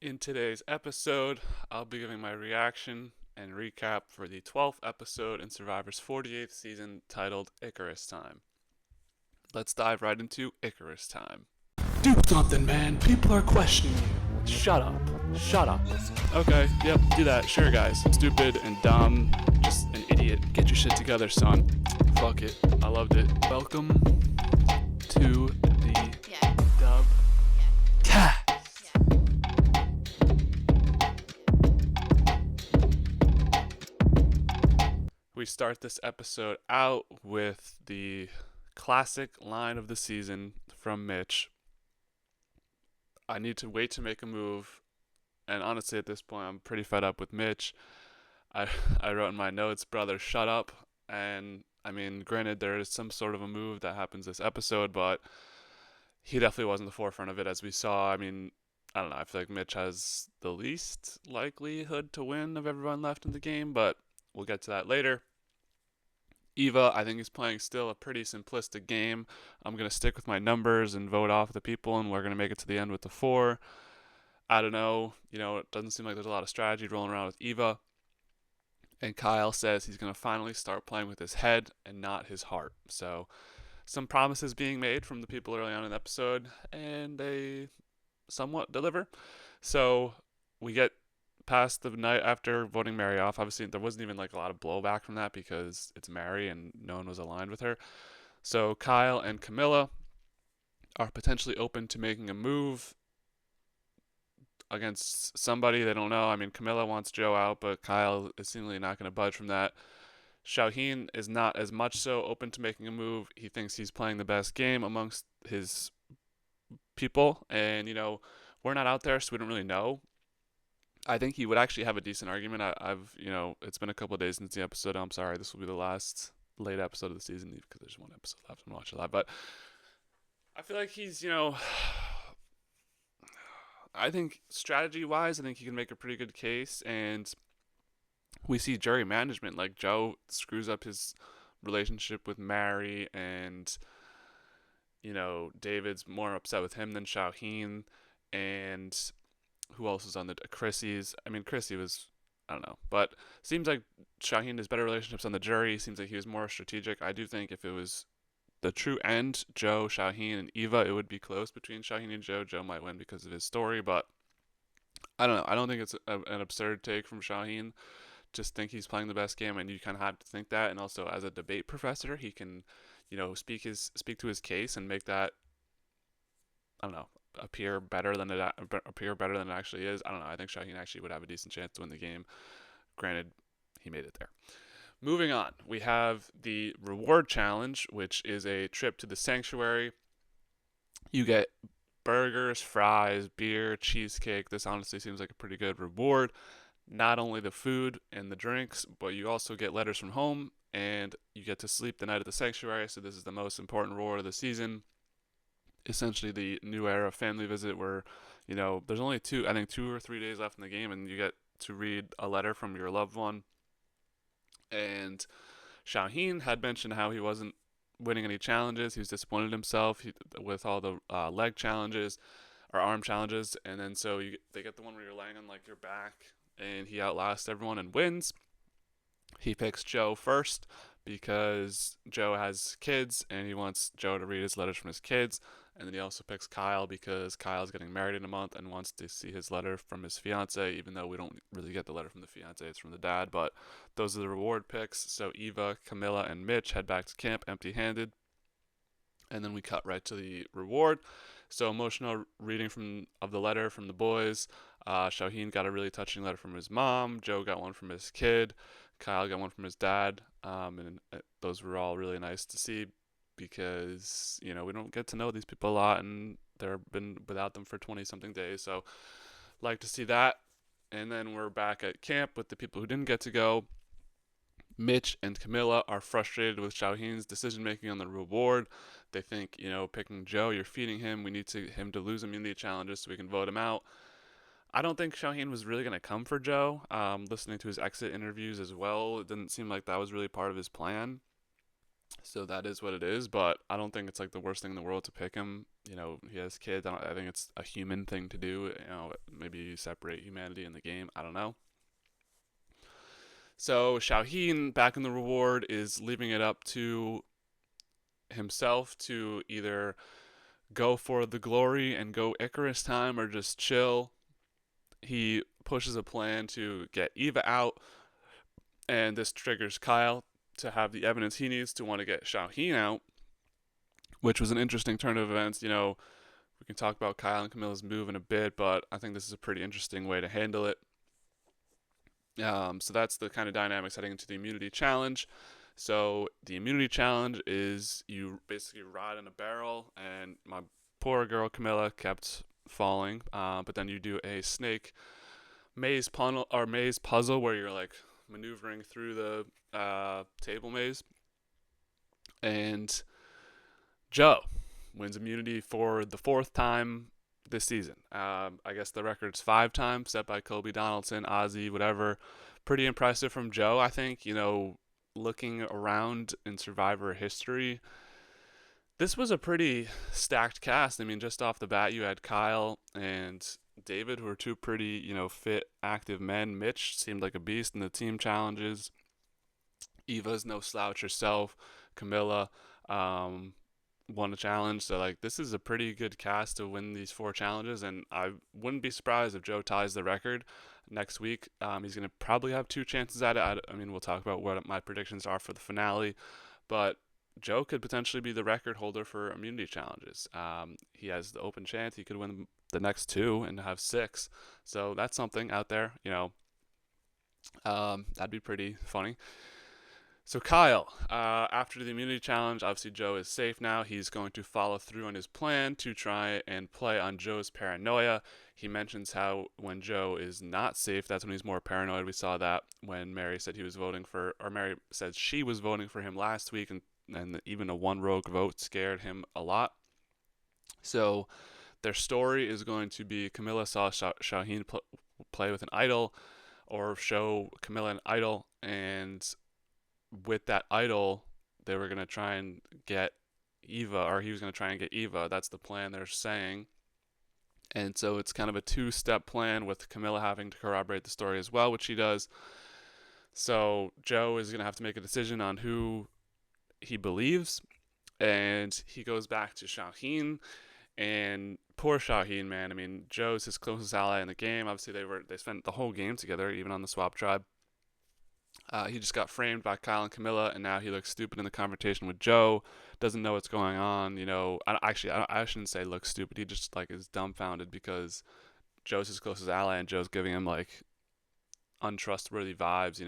In today's episode, I'll be giving my reaction and recap for the 12th episode in Survivor's 48th season titled Icarus Time. Let's dive right into Icarus Time. Do something, man. People are questioning you. Shut up. Shut up. Okay, yep, do that. Sure, guys. Stupid and dumb. Just an idiot. Get your shit together, son. Fuck it. I loved it. Welcome to the dub. We start this episode out with the classic line of the season from Mitch. I need to wait to make a move. And honestly, at this point, I'm pretty fed up with Mitch. I, I wrote in my notes, brother, shut up. And I mean, granted, there is some sort of a move that happens this episode, but he definitely wasn't the forefront of it, as we saw. I mean, I don't know. I feel like Mitch has the least likelihood to win of everyone left in the game, but we'll get to that later. Eva, I think he's playing still a pretty simplistic game. I'm going to stick with my numbers and vote off the people, and we're going to make it to the end with the four. I don't know. It doesn't seem like there's a lot of strategy rolling around with Eva. And Kyle says he's going to finally start playing with his head and not his heart. So, some promises being made from the people early on in the episode, and they somewhat deliver. So, we get past the night after voting Mary off. Obviously, there wasn't even like a lot of blowback from that because it's Mary and no one was aligned with her. So Kyle and Kamilla are potentially open to making a move against somebody they don't know. I mean, Kamilla wants Joe out, but Kyle is seemingly not going to budge from that. Shaheen is not as much so open to making a move. He thinks he's playing the best game amongst his people, and we're not out there, so we don't really know. I think he would actually have a decent argument. I've it's been a couple of days since the episode. I'm sorry, this will be the last late episode of the season because there's one episode left. I'm watching live, but I feel like he's I think strategy wise, I think he can make a pretty good case, and we see jury management. Like Joe screws up his relationship with Mary, and David's more upset with him than Shaheen, and who else is on the Chrissy's? I mean, Chrissy was, I don't know, but seems like Shaheen has better relationships on the jury. Seems like he was more strategic. I do think if it was the true end, Joe, Shaheen, and Eva, it would be close between Shaheen and Joe. Joe might win because of his story, but I don't know. I don't think it's an absurd take from Shaheen. Just think he's playing the best game, and you kind of have to think that. And also, as a debate professor, he can, speak to his case and make that, I don't know, appear better than it actually is. I don't know. I think Shaheen actually would have a decent chance to win the game. Granted, he made it there. Moving on, we have the reward challenge, which is a trip to the sanctuary. You get burgers, fries, beer, cheesecake. This honestly seems like a pretty good reward. Not only the food and the drinks, but you also get letters from home and you get to sleep the night at the sanctuary. So this is the most important reward of the season. Essentially the new era family visit where, there's only 2 or 3 days left in the game and you get to read a letter from your loved one. And Shaheen had mentioned how he wasn't winning any challenges. He was disappointed in himself with all the leg challenges or arm challenges. And then so they get the one where you're laying on like your back and he outlasts everyone and wins. He picks Joe first because Joe has kids and he wants Joe to read his letters from his kids. And then he also picks Kyle because Kyle's getting married in a month and wants to see his letter from his fiance, even though we don't really get the letter from the fiance, it's from the dad. But those are the reward picks. So Eva, Kamilla, and Mitch head back to camp empty handed. And then we cut right to the reward. So emotional reading of the letter from the boys. Shaheen got a really touching letter from his mom. Joe got one from his kid. Kyle got one from his dad. And those were all really nice to see because we don't get to know these people a lot, and they've been without them for 20 something days. So like to see that. And then we're back at camp with the people who didn't get to go. Mitch and Kamilla are frustrated with Shaheen's decision making on the reward. They think, picking Joe, you're feeding him. We need him to lose immunity challenges so we can vote him out. I don't think Shaheen was really going to come for Joe. Listening to his exit interviews as well, it didn't seem like that was really part of his plan. So that is what it is, but I don't think it's like the worst thing in the world to pick him. He has kids. I think it's a human thing to do. Maybe you separate humanity in the game. I don't know. So Xiaoheen back in the reward is leaving it up to himself to either go for the glory and go Icarus time or just chill. He pushes a plan to get Eva out, and this triggers Kyle to have the evidence he needs to want to get Xiaoheen out, which was an interesting turn of events. We can talk about Kyle and Camilla's move in a bit, but I think this is a pretty interesting way to handle it. So that's the kind of dynamics heading into the immunity challenge. So the immunity challenge is you basically ride in a barrel, and my poor girl Kamilla kept falling. But then you do a snake maze puzzle where you're like maneuvering through the table maze, and Joe wins immunity for the fourth time this season. I guess the record's 5 times set by Kobe Donaldson, Ozzy, whatever. Pretty impressive from Joe, I think. Looking around in Survivor history, this was a pretty stacked cast. I mean, just off the bat, you had Kyle and David, who are two pretty, fit, active men. Mitch seemed like a beast in the team challenges. Eva's no slouch herself. Kamilla um, won a challenge. So, like, this is a pretty good cast to win these 4 challenges. And I wouldn't be surprised if Joe ties the record next week. He's going to probably have 2 chances at it. I mean, we'll talk about what my predictions are for the finale. But Joe could potentially be the record holder for immunity challenges. He has the open chance. He could win the next 2 and have 6. So that's something out there. That'd be pretty funny. So Kyle, after the immunity challenge, obviously Joe is safe now. He's going to follow through on his plan to try and play on Joe's paranoia. He mentions how when Joe is not safe, that's when he's more paranoid. We saw that when Mary said Mary said she was voting for him last week, and even a one rogue vote scared him a lot. So their story is going to be Kamilla saw Shaheen play with an idol, or show Kamilla an idol, and with that idol, they were going to try and get Eva, or he was going to try and get Eva. That's the plan they're saying. And so it's kind of a 2-step plan with Kamilla having to corroborate the story as well, which she does. So Joe is going to have to make a decision on who he believes. And he goes back to Shaheen. And poor Shaheen, man. I mean, Joe's his closest ally in the game. Obviously, they spent the whole game together, even on the swap tribe. He just got framed by Kyle and Kamilla, and now he looks stupid in the confrontation with Joe. Doesn't know what's going on. I shouldn't say looks stupid. He just like is dumbfounded because Joe's his closest ally, and Joe's giving him like untrustworthy vibes.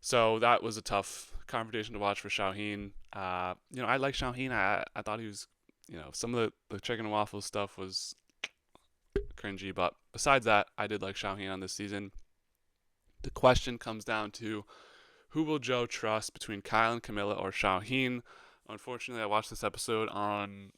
So that was a tough confrontation to watch for Shaheen. I like Shaheen. I thought he was, some of the chicken and waffle stuff was cringy, but besides that, I did like Shaheen on this season. The question comes down to who will Joe trust between Kyle and Kamilla or Shaheen. Unfortunately, I watched this episode on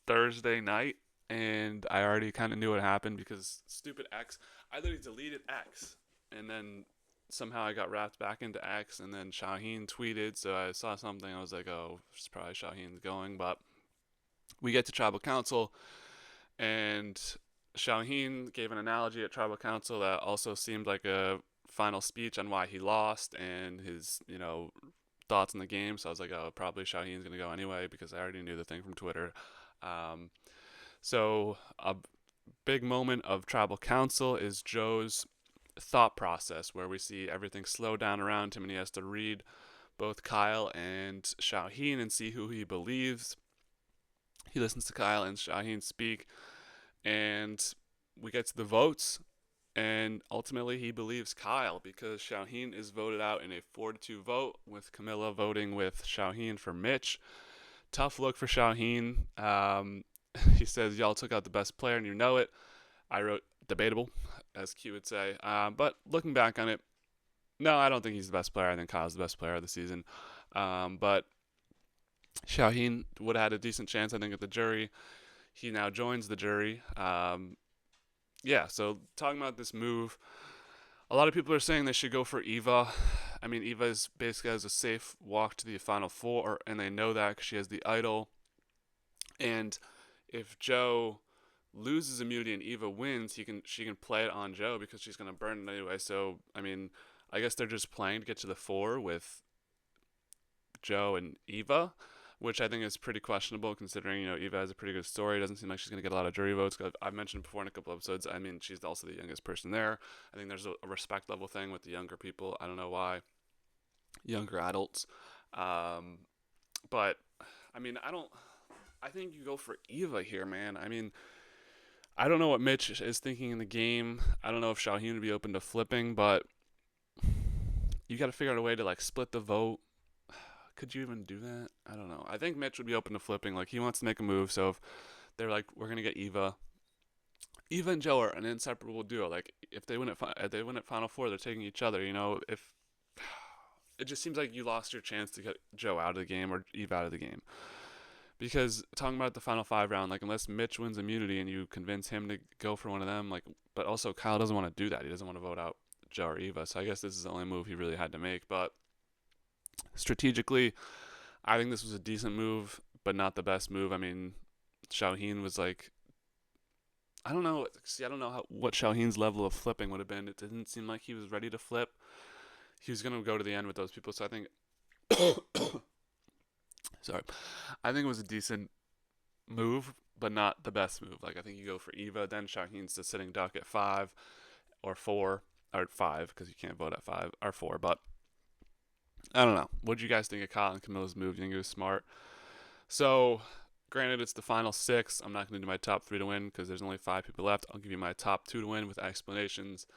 Thursday night, and I already kind of knew what happened because stupid X. I literally deleted X, and then somehow I got wrapped back into X, and then Shaheen tweeted, so I saw something. I was like, oh, it's probably Shaheen's going. But we get to Tribal Council, and Shaheen gave an analogy at Tribal Council that also seemed like a final speech on why he lost and his, thoughts in the game. So I was like, oh, probably Shaheen's going to go anyway because I already knew the thing from Twitter. Um, so a big moment of Tribal Council is Joe's thought process, where we see everything slow down around him and he has to read both Kyle and Shaheen and see who he believes. He listens to Kyle and Shaheen speak, and we get to the votes, and ultimately he believes Kyle because Shaheen is voted out in a 4-2 vote, with Kamilla voting with Shaheen for Mitch. Tough look for Shaheen. He says, y'all took out the best player and you know it. I wrote debatable, as Q would say. But looking back on it, no, I don't think he's the best player. I think Kyle's the best player of the season. But Shaheen would have had a decent chance, I think, at the jury. He now joins the jury. So talking about this move, a lot of people are saying they should go for Eva. I mean, Eva's basically has a safe walk to the final four, and they know that because she has the idol. And if Joe loses immunity and Eva wins, she can play it on Joe because she's gonna burn it anyway. So I mean, I guess they're just playing to get to the four with Joe and Eva, which I think is pretty questionable considering Eva has a pretty good story. It doesn't seem like she's gonna get a lot of jury votes. I've mentioned before in a couple episodes. I mean, she's also the youngest person there. I think there's a respect level thing with the younger people. I don't know why younger adults, um, but I mean, I don't. I think you go for Eva here, man. I mean, I don't know what Mitch is thinking in the game. I don't know if Shaheen would be open to flipping, but you got to figure out a way to like split the vote. Could you even do that? I don't know. I think Mitch would be open to flipping. Like he wants to make a move, so if they're like, we're gonna get Eva. Eva and Joe are an inseparable duo. Like if they win at Final Four, they're taking each other. If it just seems like you lost your chance to get Joe out of the game or Eva out of the game. Because talking about the final five round, like unless Mitch wins immunity and you convince him to go for one of them, like, but also Kyle doesn't want to do that. He doesn't want to vote out Joe or Eva. So I guess this is the only move he really had to make. But strategically, I think this was a decent move, but not the best move. I mean, Shaheen was like, I don't know. See, I don't know what Shaheen's level of flipping would have been. It didn't seem like he was ready to flip. He was gonna go to the end with those people. So I think, sorry, I think it was a decent move, but not the best move. Like I think you go for Eva, then Shaheen's the sitting duck at 5 or 4 or 5 because you can't vote at 5 or 4. But I don't know. What do you guys think of Kyle and Camilla's move? You think it was smart? So, granted, it's the final six. I'm not going to do my top three to win because there's only 5 people left. I'll give you my top two to win with explanations.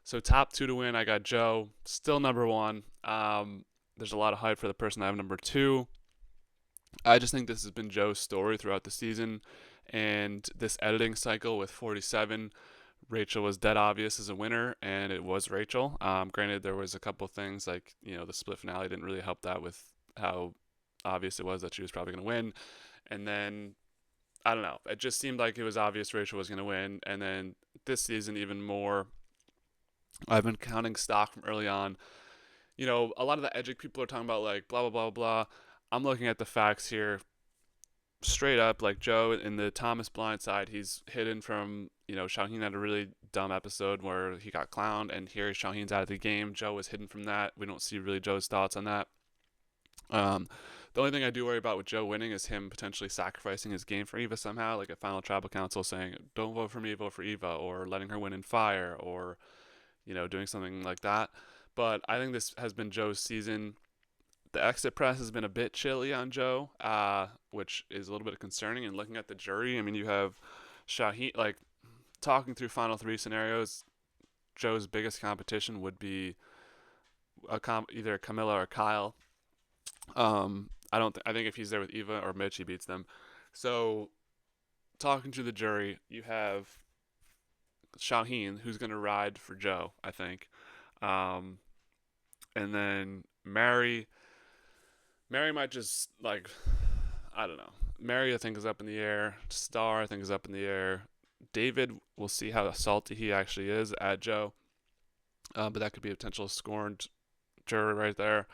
So, top two to win, I got Joe, still number one. There's a lot of hype for the person I have number two. I just think this has been Joe's story throughout the season, and this editing cycle with 47. Rachel was dead obvious as a winner, and it was Rachel. Granted, there was a couple things like the split finale didn't really help that with how obvious it was that she was probably going to win, and then I don't know. It just seemed like it was obvious Rachel was going to win, and then this season even more. I've been counting stock from early on. A lot of the edgic people are talking about like blah blah blah blah. I'm looking at the facts here straight up. Like Joe in the Thomas blind side, he's hidden from Shaheen had a really dumb episode where he got clowned, and here Shaheen's out of the game. Joe was hidden from that. We don't see really Joe's thoughts on that. The only thing I do worry about with Joe winning is him potentially sacrificing his game for Eva somehow, like a final tribal council saying, "Don't vote for me, vote for Eva," or letting her win in fire, or doing something like that. But I think this has been Joe's season. The exit press has been a bit chilly on Joe, which is a little bit concerning. And looking at the jury, I mean, you have Shaheen, like, talking through final three scenarios, Joe's biggest competition would be either Kamilla or Kyle. I think if he's there with Eva or Mitch, he beats them. So, talking to the jury, you have Shaheen, who's going to ride for Joe, I think. And then Mary might just, like, I don't know. Mary, I think, is up in the air. Star, I think, is up in the air. David, we'll see how salty he actually is at Joe. But that could be a potential scorned juror right there.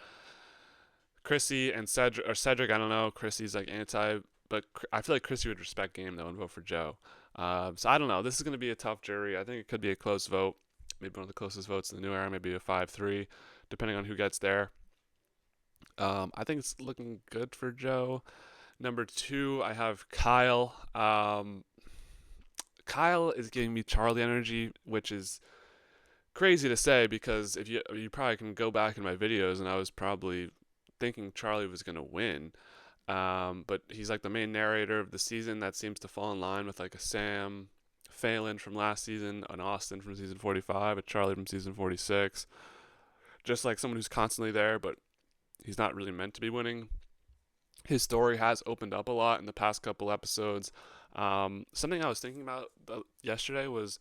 Chrissy and Cedric, I don't know. Chrissy's like anti, but I feel like Chrissy would respect game, though, and vote for Joe. So I don't know. This is going to be a tough jury. I think it could be a close vote. Maybe one of the closest votes in the new era. Maybe a 5-3, depending on who gets there. I think it's looking good for Joe. Number two, I have Kyle. Kyle is giving me Charlie energy, which is crazy to say because if you probably can go back in my videos, and I was probably thinking Charlie was gonna win. But he's like the main narrator of the season that seems to fall in line with like a Sam Phelan from last season, an Austin from season 45, a Charlie from season 46. Just like someone who's constantly there, but he's not really meant to be winning. His story has opened up a lot in the past couple episodes. Something I was thinking about yesterday was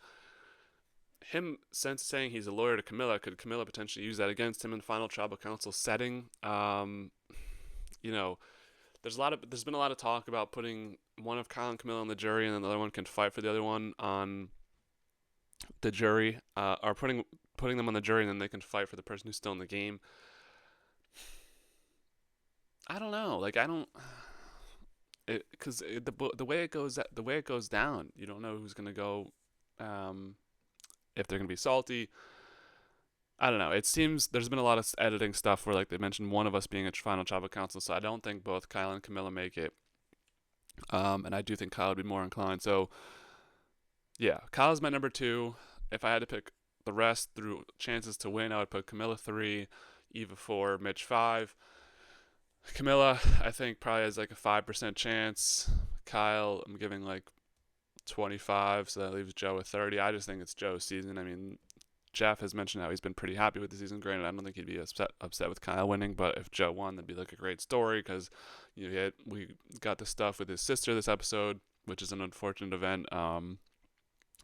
him saying he's a lawyer to Kamilla. Could Kamilla potentially use that against him in the final tribal council setting? There's been a lot of talk about putting one of Kyle and Kamilla on the jury, and then the other one can fight for the other one on the jury, or putting putting them on the jury and then they can fight for the person who's still in the game. I don't know. Like I don't, because the way it goes down, you don't know who's gonna go, um, if they're gonna be salty. I don't know. It seems there's been a lot of editing stuff where like they mentioned one of us being a final tribal council, so I don't think both Kyle and Kamilla make it. And I do think Kyle would be more inclined. So yeah, Kyle's my number two. If I had to pick the rest through chances to win, I would put Kamilla three, Eva four, Mitch five. Kamilla, I think probably has like a 5% chance. Kyle, I'm giving like 25, so that leaves Joe at 30. I just think it's Joe's season. I mean, Jeff has mentioned how he's been pretty happy with the season. Granted, I don't think he'd be upset with Kyle winning, but if Joe won, that'd be like a great story because we got the stuff with his sister this episode, which is an unfortunate event.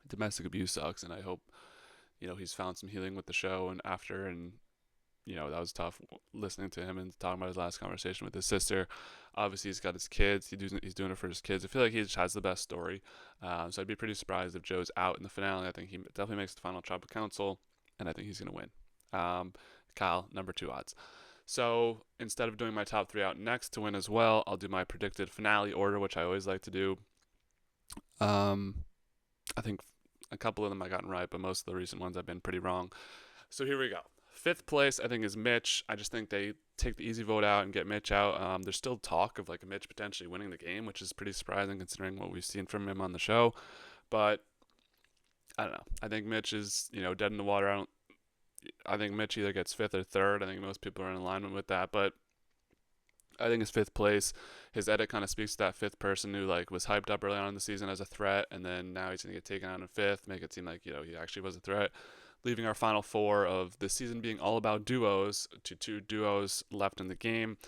Domestic abuse sucks, and I hope he's found some healing with the show and after, and that was tough listening to him and talking about his last conversation with his sister. Obviously, he's got his kids. He's doing it for his kids. I feel like he just has the best story. So I'd be pretty surprised if Joe's out in the finale. I think he definitely makes the final tribal council, and I think he's going to win. Kyle, number two odds. So instead of doing my top three out next to win as well, I'll do my predicted finale order, which I always like to do. I think a couple of them I gotten right, but most of the recent ones I've been pretty wrong. So here we go. Fifth place, I think, is Mitch. I just think they take the easy vote out and get Mitch out. There's still talk of like Mitch potentially winning the game, which is pretty surprising considering what we've seen from him on the show. But I don't know. I think Mitch is dead in the water. I think Mitch either gets fifth or third. I think most people are in alignment with that. But I think his fifth place, his edit kind of speaks to that fifth person who like was hyped up early on in the season as a threat, and then now he's gonna get taken out in fifth, make it seem like he actually was a threat. Leaving our final four of this season being all about duos to two duos left in the game.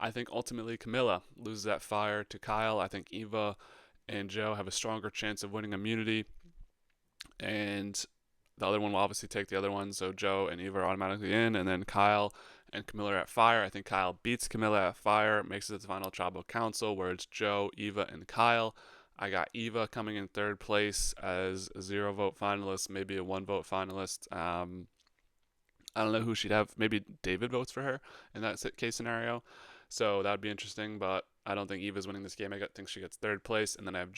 I think ultimately Kamilla loses that fire to Kyle. I think Eva and Joe have a stronger chance of winning immunity, and the other one will obviously take the other one. So Joe and Eva are automatically in, and then Kyle and Kamilla are at fire. I think Kyle beats Kamilla at fire, makes it to the final tribal council where it's Joe, Eva, and Kyle. I got Eva coming in third place as a 0 vote finalist, maybe a 1 vote finalist. I don't know who she'd have. Maybe David votes for her in that case scenario. So that would be interesting, but I don't think Eva's winning this game. I think she gets third place, and then I have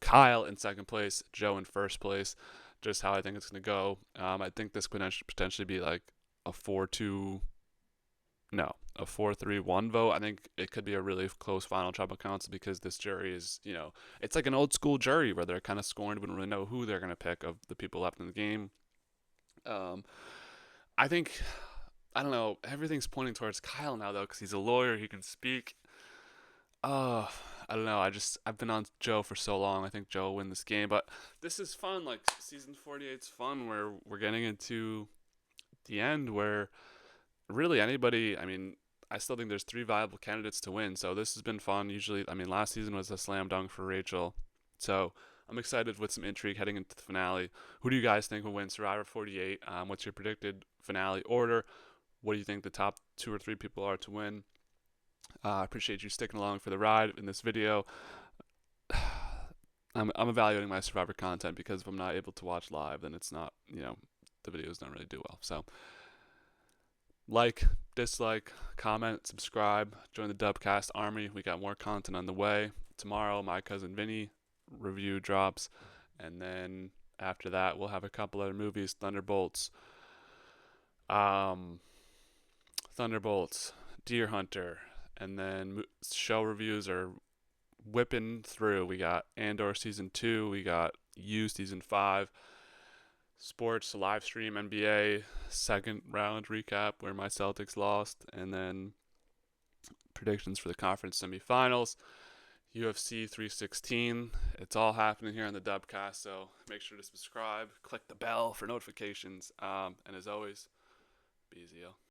Kyle in second place, Joe in first place. Just how I think it's going to go. I think this could potentially be like a 4-2. No, a 4-3-1 vote. I think it could be a really close final tribal council because this jury is, it's like an old school jury where they're kind of scorned, wouldn't really know who they're going to pick of the people left in the game. I think, I don't know, everything's pointing towards Kyle now though because he's a lawyer, he can speak. I don't know. I've been on Joe for so long. I think Joe will win this game, but this is fun. Like season 48's fun where we're getting into the end where really anybody, I mean, I still think there's three viable candidates to win. So this has been fun. Usually, I mean, last season was a slam dunk for Rachel. So I'm excited with some intrigue heading into the finale. Who do you guys think will win Survivor 48? What's your predicted finale order? What do you think the top two or three people are to win? I appreciate you sticking along for the ride in this video. I'm evaluating my Survivor content because if I'm not able to watch live, then it's not, the videos don't really do well. So like, dislike, comment, subscribe, join the Dubcast Army. We got more content on the way. Tomorrow, my cousin Vinny review drops, and then after that, we'll have a couple other movies. Thunderbolts, Deer Hunter, and then show reviews are whipping through. We got Andor season 2, we got You season 5. Sports live stream NBA second round recap where my Celtics lost, and then predictions for the conference semifinals, UFC 316. It's all happening here on the Dubcast, so make sure to subscribe, click the bell for notifications, and as always, be easy, yo.